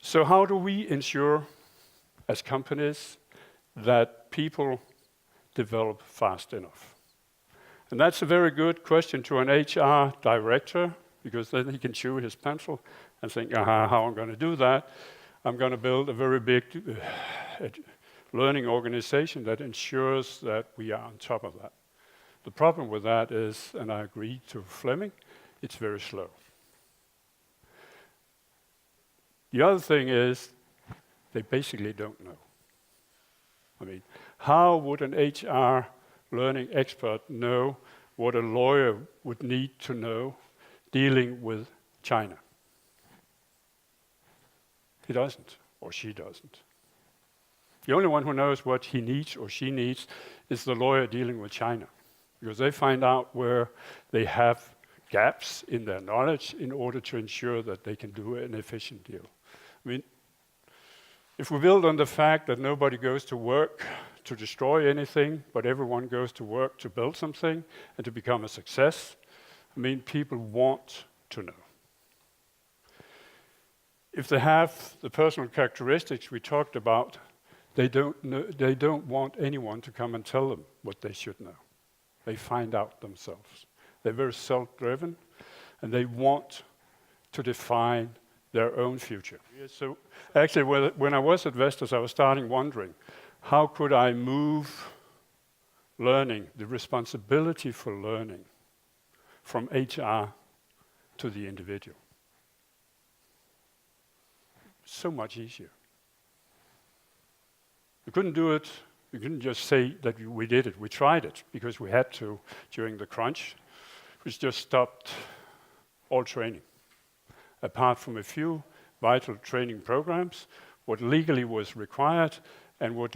So how do we ensure, as companies, that people develop fast enough? And that's a very good question to an HR director, because then he can chew his pencil and think, how I'm going to do that. I'm going to build a very big learning organization that ensures that we are on top of that. The problem with that is, and I agree to Fleming, it's very slow. The other thing is, they basically don't know. I mean, how would an HR learning expert know what a lawyer would need to know dealing with China? He doesn't, or she doesn't. The only one who knows what he needs or she needs is the lawyer dealing with China, because they find out where they have gaps in their knowledge in order to ensure that they can do an efficient deal. I mean, if we build on the fact that nobody goes to work to destroy anything, but everyone goes to work to build something and to become a success, I mean, people want to know. If they have the personal characteristics we talked about, they don't want anyone to come and tell them what they should know. They find out themselves. They're very self-driven, and they want to define their own future. So actually, when I was at Vestas, I was starting wondering, how could I move learning, the responsibility for learning, from HR to the individual? So much easier. We couldn't do it. We couldn't just say that we did it. We tried it because we had to during the crunch. We just stopped all training, apart from a few vital training programs, what legally was required, and what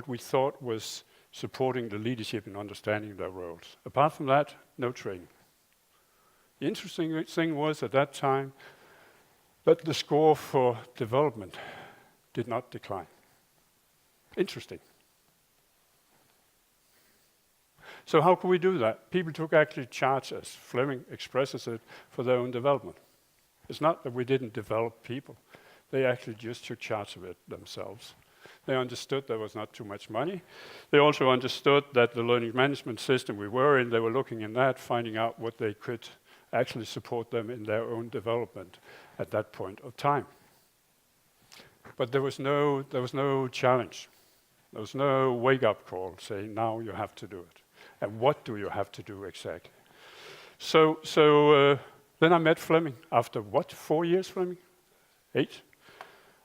we thought was supporting the leadership in understanding their roles. Apart from that, no training. The interesting thing was at that time that the score for development did not decline. Interesting. So how can we do that? People took actually charge, as Fleming expresses it, for their own development. It's not that we didn't develop people. They actually just took charge of it themselves. They understood there was not too much money. They also understood that the learning management system we were in, they were looking in that, finding out what they could actually support them in their own development at that point of time. But there was no challenge. There was no wake-up call saying, now you have to do it. And what do you have to do exactly? So then I met Fleming after what, 4 years, Fleming? 8?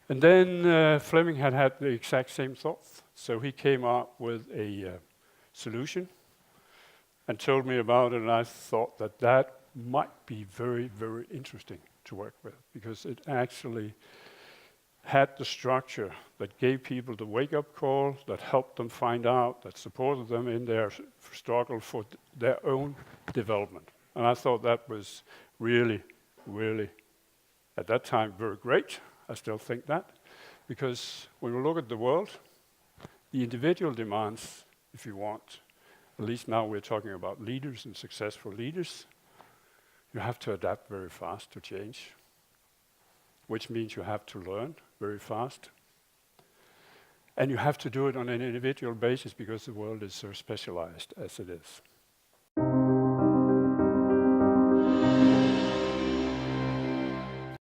And then Fleming had the exact same thoughts. So he came up with a solution and told me about it, and I thought that might be very, very interesting to work with, because it actually had the structure that gave people the wake-up call, that helped them find out, that supported them in their struggle for their own development. And I thought that was really, really, at that time, very great. I still think that, because when we look at the world, the individual demands, if you want, at least now we're talking about leaders and successful leaders, you have to adapt very fast to change, which means you have to learn very fast. And you have to do it on an individual basis because the world is so specialized as it is.